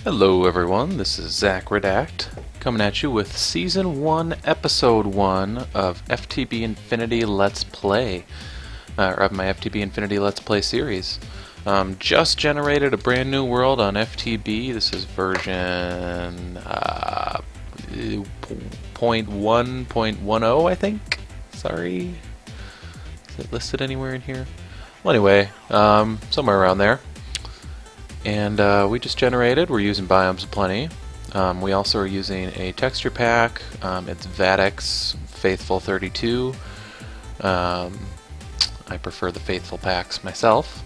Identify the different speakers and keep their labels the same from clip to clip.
Speaker 1: Hello everyone, this is ZacRedact coming at you with Season 1, Episode 1 of FTB Infinity Let's Play, of my FTB Infinity Let's Play series. Just generated a brand new world on FTB. This is version 0.1.10, I think? Sorry. Is it listed anywhere in here? Well, anyway, somewhere around there. And we just generated, we're using biomes aplenty. We also are using a texture pack. It's Vadex Faithful 32. I prefer the Faithful packs myself.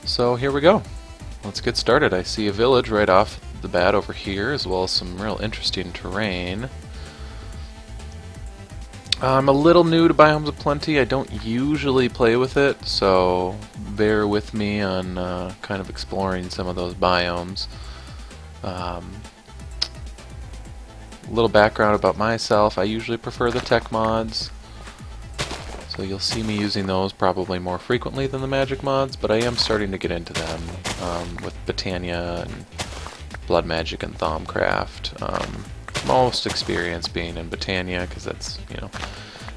Speaker 1: So here we go. Let's get started. I see a village right off the bat over here, as well as some real interesting terrain. I'm a little new to Biomes Aplenty. I don't usually play with it, so bear with me on kind of exploring some of those biomes. A little background about myself. I usually prefer the tech mods, so you'll see me using those probably more frequently than the magic mods, but I am starting to get into them with Botania and Blood Magic and Thaumcraft. Most experience being in Botania, because that's, you know,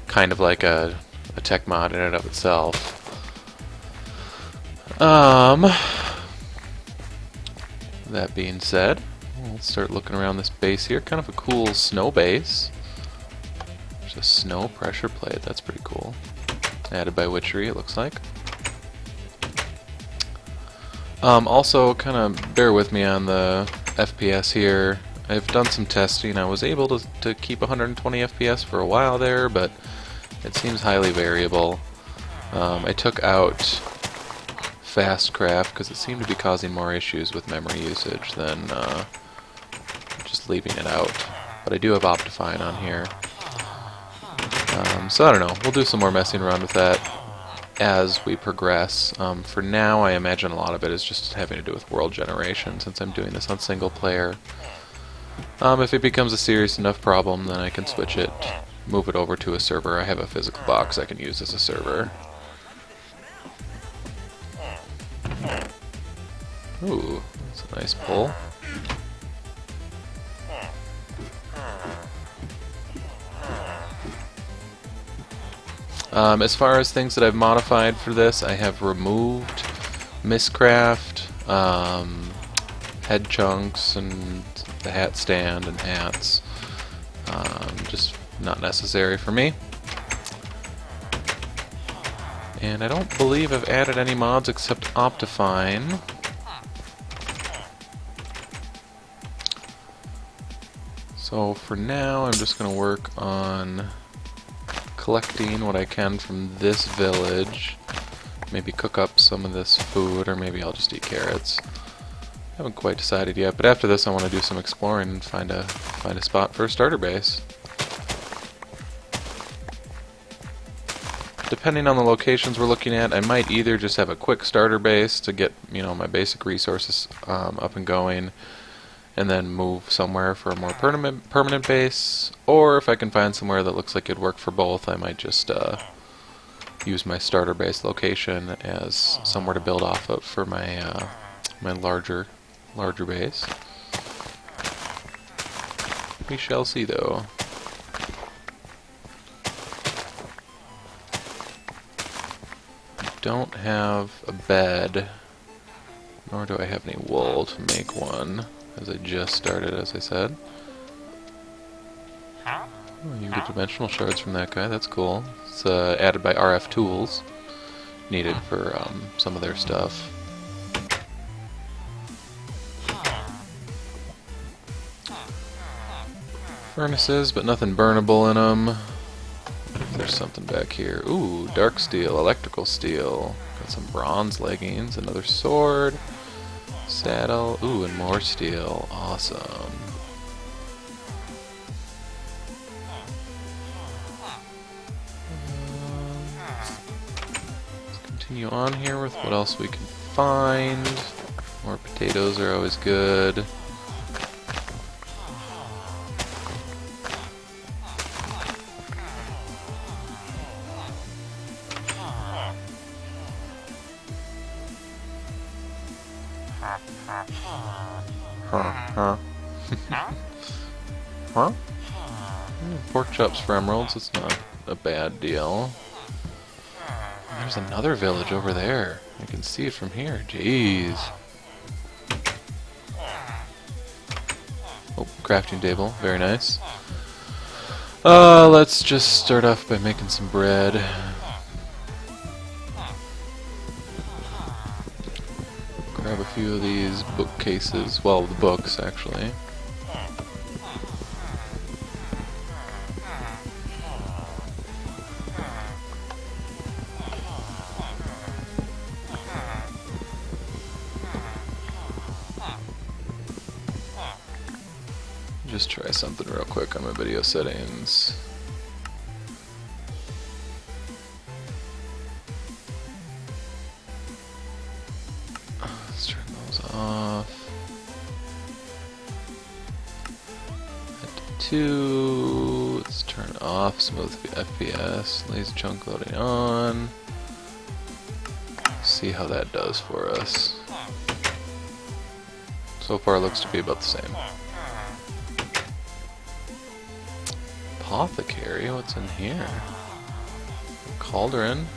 Speaker 1: kind of like a tech mod in and of itself. That being said, let's start looking around this base here. Kind of a cool snow base. There's a snow pressure plate. That's pretty cool. Added by Witchery, it looks like. Also, kind of bear with me on the FPS here. I've done some testing. I was able to keep 120 FPS for a while there, but it seems highly variable. I took out Fastcraft because it seemed to be causing more issues with memory usage than just leaving it out. But I do have Optifine on here. So I don't know. We'll do some more messing around with that as we progress. For now, I imagine a lot of it is just having to do with world generation, since I'm doing this on single player. If it becomes a serious enough problem, then I can switch it, move it over to a server. I have a physical box I can use as a server. Ooh, that's a nice pull. As far as things that I've modified for this, I have removed Mistcraft, head chunks, and the hat stand and hats. Just not necessary for me. And I don't believe I've added any mods except Optifine. So for now, I'm just going to work on collecting what I can from this village. Maybe cook up some of this food, or maybe I'll just eat carrots. Haven't quite decided yet, but after this I want to do some exploring and find a spot for a starter base. Depending on the locations we're looking at, I might either just have a quick starter base to get, you know, my basic resources up and going, and then move somewhere for a more permanent base, or if I can find somewhere that looks like it'd work for both, I might just use my starter base location as somewhere to build off of for my my larger base. We shall see, though. Don't have a bed, nor do I have any wool to make one, as I just started, as I said. Oh, you get dimensional shards from that guy, that's cool. It's added by RF Tools, needed for some of their stuff. Furnaces, but nothing burnable in them. There's something back here. Ooh, dark steel, electrical steel. Got some bronze leggings, another sword, saddle. Ooh, and more steel. Awesome. Let's continue on here with what else we can find. More potatoes are always good. Huh? Huh? Pork chops for emeralds, it's not a bad deal. There's another village over there. I can see it from here. Jeez. Oh, crafting table. Very nice. Let's just start off by making some bread. Grab a few of these bookcases. Well, the books, actually. Just try something real quick on my video settings. Let's turn those off. Head to 2. Let's turn off smooth FPS. Lazy chunk loading on. See how that does for us. So far, it looks to be about the same. Apothecary? What's in here? Cauldron.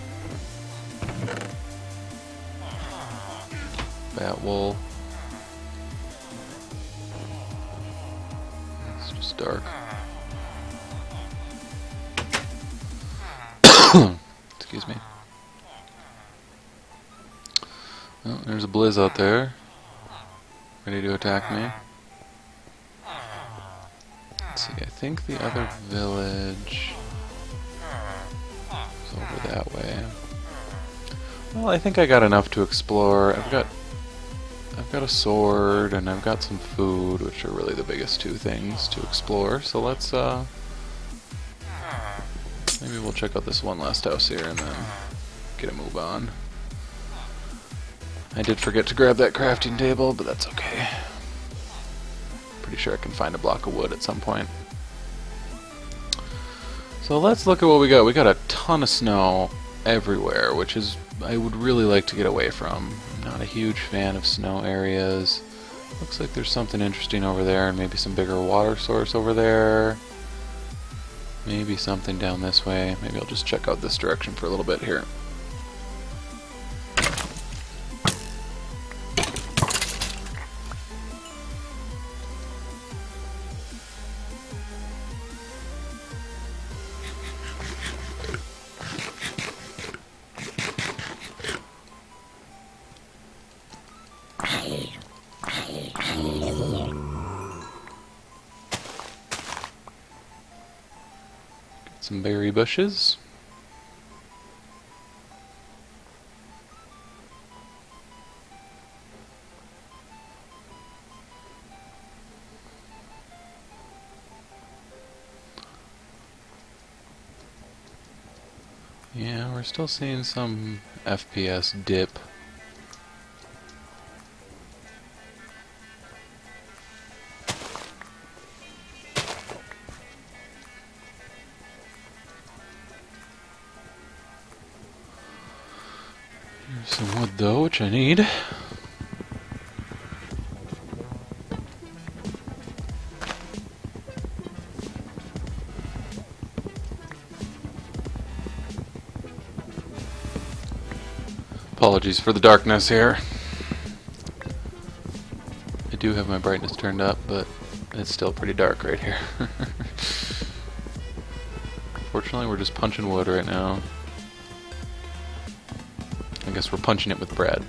Speaker 1: Bat wool. It's just dark. Excuse me. Oh, there's a Blizz out there. Ready to attack me. Let's see, I think the other village is over that way. Well, I think I got enough to explore. I've got a sword and I've got some food, which are really the biggest two things to explore. So let's maybe we'll check out this one last house here and then get a move on. I did forget to grab that crafting table, but that's okay. Pretty sure I can find a block of wood at some point. So let's look at what we got. We got a ton of snow everywhere, which is I would really like to get away from. I'm not a huge fan of snow areas. Looks like there's something interesting over there, and maybe some bigger water source over there. Maybe something down this way. Maybe I'll just check out this direction for a little bit here. Some berry bushes. Yeah, we're still seeing some FPS dip. Here's some wood though, which I need. Apologies for the darkness here. I do have my brightness turned up, but it's still pretty dark right here. Fortunately, we're just punching wood right now. I guess we're punching it with bread.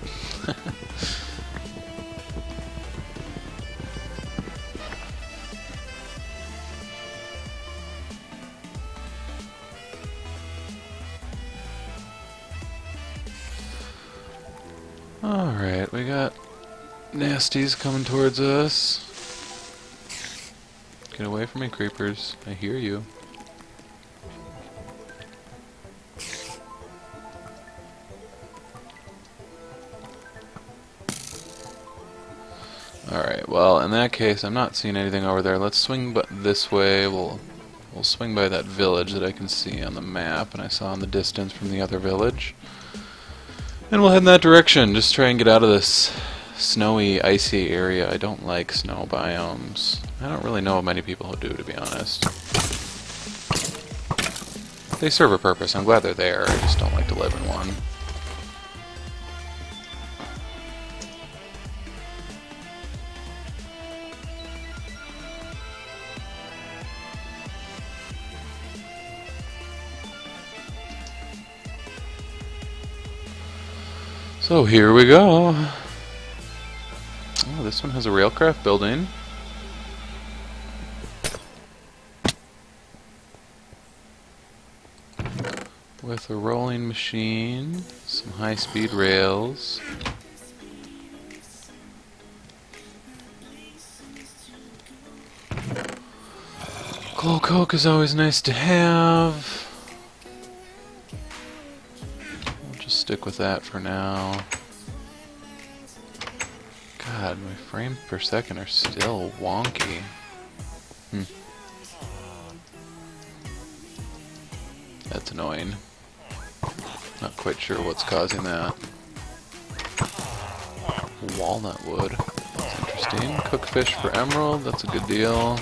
Speaker 1: Alright, we got nasties coming towards us. Get away from me, creepers. I hear you. Alright, well, in that case, I'm not seeing anything over there. Let's swing this way. We'll swing by that village that I can see on the map, and I saw in the distance from the other village. And we'll head in that direction. Just try and get out of this snowy, icy area. I don't like snow biomes. I don't really know many people who do, to be honest. They serve a purpose. I'm glad they're there. I just don't like to live in one. So here we go. Oh, this one has a railcraft building. With a rolling machine, some high-speed rails. Glow coke is always nice to have. I'll just stick with that for now. God, my frames per second are still wonky. That's annoying. Not quite sure what's causing that. Walnut wood. That's interesting. Cook fish for emerald. That's a good deal.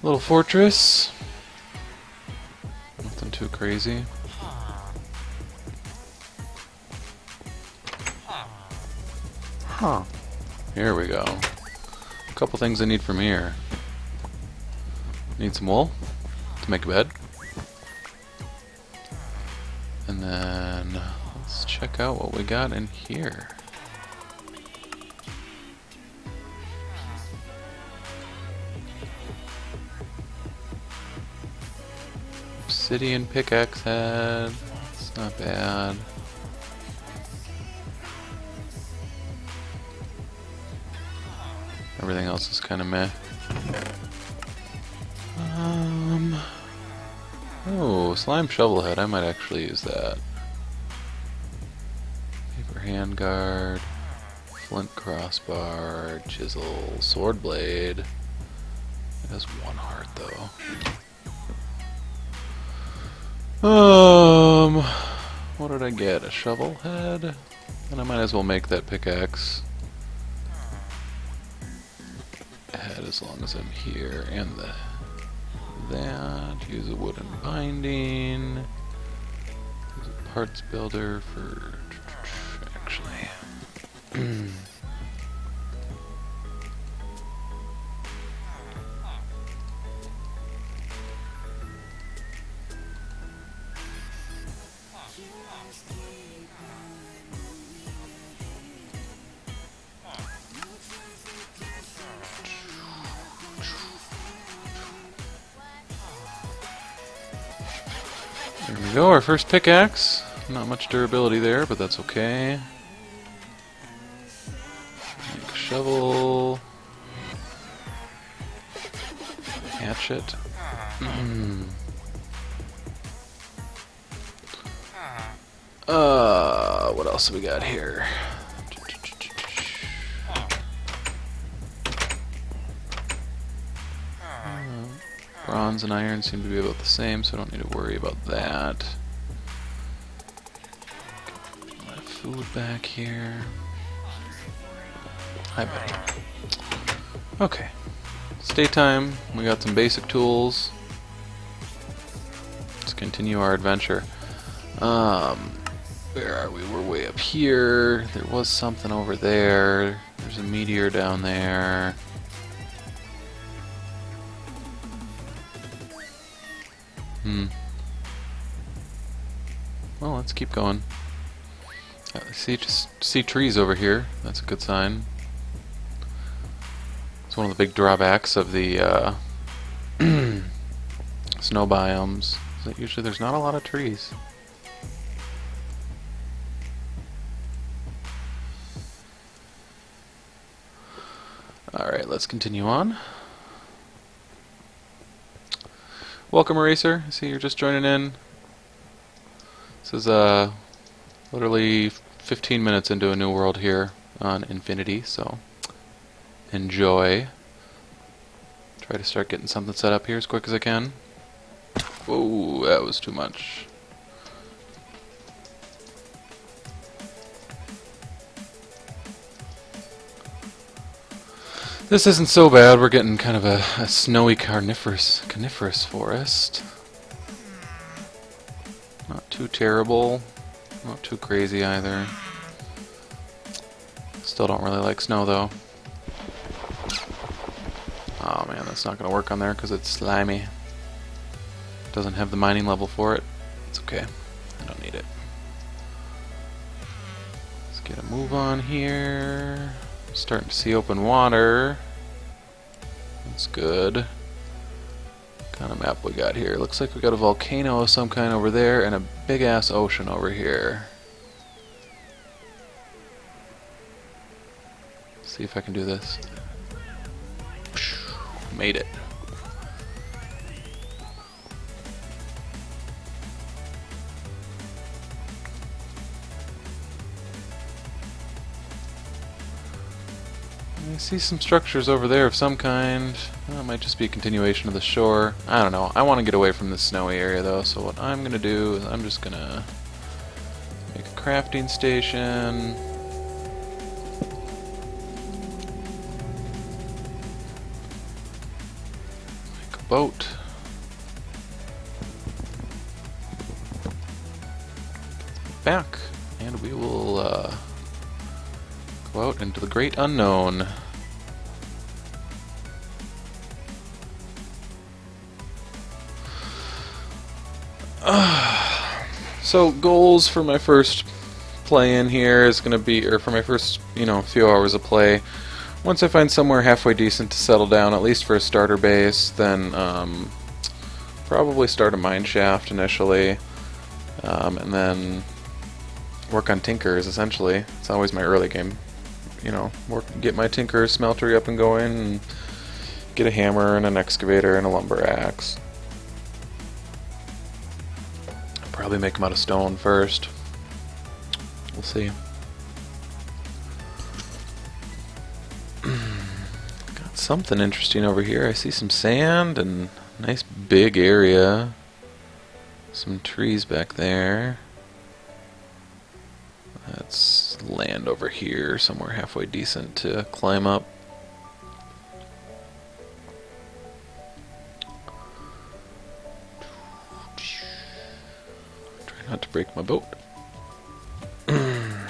Speaker 1: Little fortress. Nothing too crazy. Huh. Here we go. A couple things I need from here. Need some wool to make a bed. And then let's check out what we got in here. Obsidian pickaxe head. It's not bad. Everything else is kind of meh. Oh, slime shovel head. I might actually use that. Paper handguard. Flint crossbar. Chisel. Sword blade. It has one heart though. What did I get? A shovel head? And I might as well make that pickaxe head as long as I'm here. And that. Use a wooden binding. Use a parts builder for actually. There we go, our first pickaxe. Not much durability there, but that's okay. Make a shovel. Hatchet. What else have we got here? Bronze and iron seem to be about the same, so I don't need to worry about that. Get my food back here. Hi, buddy. Okay. It's daytime. We got some basic tools. Let's continue our adventure. Where are we? We're way up here. There was something over there. There's a meteor down there. Well, let's keep going. See trees over here. That's a good sign. It's one of the big drawbacks of the snow biomes. Is that usually there's not a lot of trees. Alright, let's continue on. Welcome, Eraser. I see you're just joining in. This is Literally 15 minutes into a new world here on Infinity, so enjoy. Try to start getting something set up here as quick as I can. Whoa, that was too much. This isn't so bad. We're getting kind of a snowy coniferous forest. Not too terrible. Not too crazy either. Still don't really like snow though. Oh man, that's not going to work on there because it's slimy. Doesn't have the mining level for it. It's okay. I don't need it. Let's get a move on here. Starting to see open water. That's good. What kind of map we got here? Looks like we got a volcano of some kind over there and a big ass ocean over here. See if I can do this. Made it. I see some structures over there of some kind. Well, it might just be a continuation of the shore. I don't know. I want to get away from this snowy area though, so what I'm going to do is I'm just going to make a crafting station. Make a boat. Back. And we will go out into the great unknown. So goals for my first play in here is going to be, or for my first, few hours of play, once I find somewhere halfway decent to settle down, at least for a starter base, then probably start a mine shaft initially, and then work on tinkers essentially. It's always my early game. Get my tinker smeltery up and going, and get a hammer and an excavator and a lumber axe. Probably make them out of stone first. We'll see. Got something interesting over here. I see some sand and a nice big area. Some trees back there. That's land over here, somewhere halfway decent to climb up. Try not to break my boat. I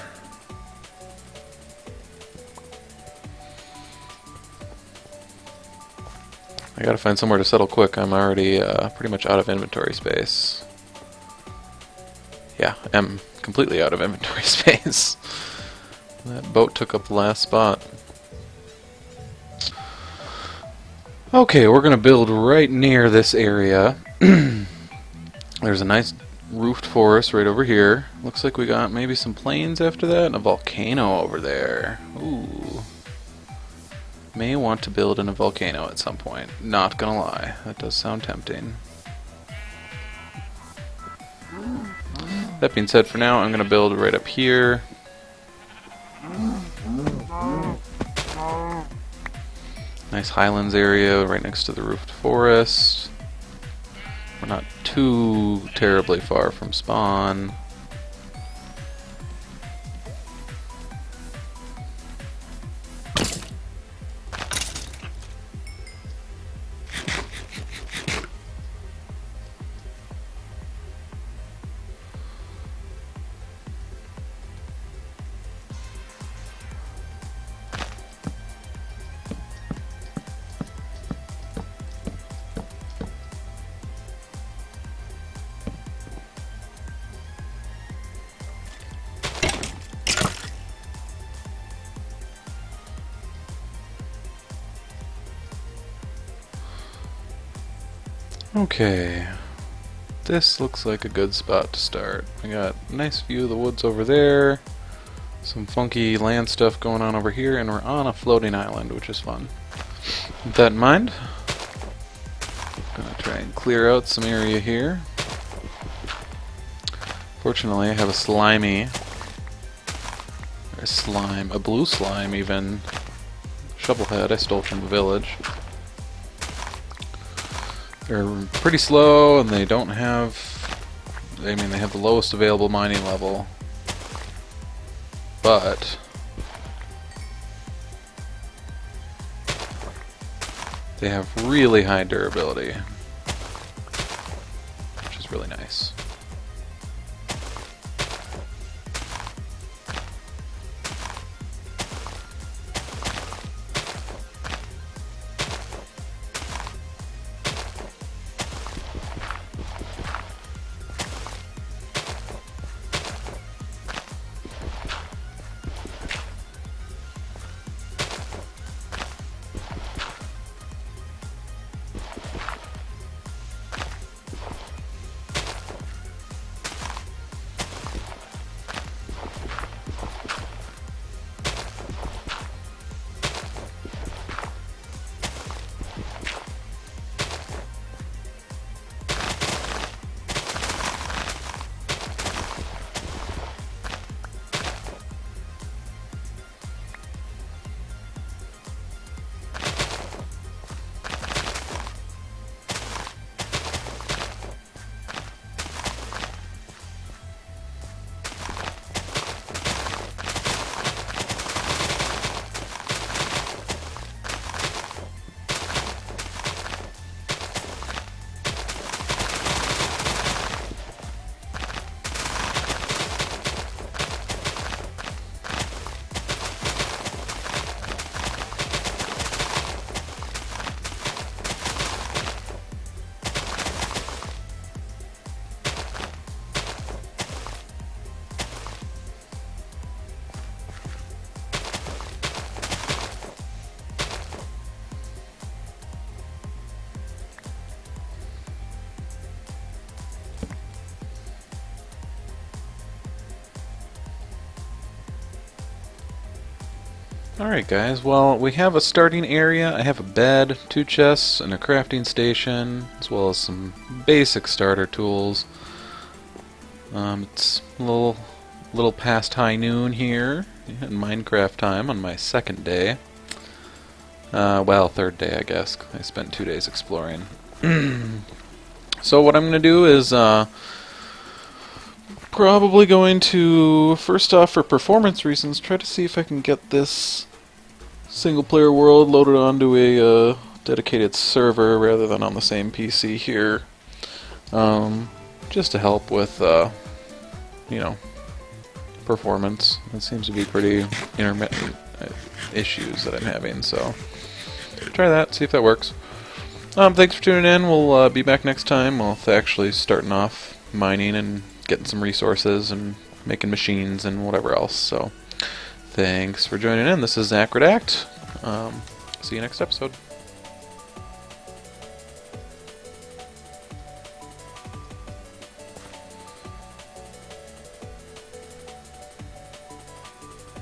Speaker 1: gotta find somewhere to settle quick. I'm already pretty much out of inventory space. Yeah, I'm completely out of inventory space. That boat took up the last spot. Okay, we're gonna build right near this area. There's a nice roofed forest right over here. Looks like we got maybe some plains after that and a volcano over there. Ooh. May want to build in a volcano at some point. Not gonna lie, that does sound tempting. That being said, for now I'm gonna build right up here. Nice highlands area right next to the roofed forest. We're not too terribly far from spawn. Okay, this looks like a good spot to start. I got a nice view of the woods over there, some funky land stuff going on over here, and we're on a floating island, which is fun. With that in mind, I'm gonna try and clear out some area here. Fortunately, I have a slimy a slime, a blue slime even. Shovelhead I stole from the village. They're pretty slow and they don't have, I mean they have the lowest available mining level, but they have really high durability, which is really nice. Alright guys, well we have a starting area. I have a bed, 2 chests, and a crafting station, as well as some basic starter tools. It's a little past high noon here in Minecraft time on my second day. Well, third day I guess. I spent 2 days exploring. So what I'm going to do is probably going to, first off for performance reasons, try to see if I can get this single player world loaded onto a dedicated server rather than on the same PC here, just to help with you know, performance. It seems to be pretty intermittent issues that I'm having, so try that, see if that works. Thanks for tuning in. We'll be back next time with actually starting off mining and getting some resources and making machines and whatever else. So thanks for joining in. This is ZacRedact. See you next episode.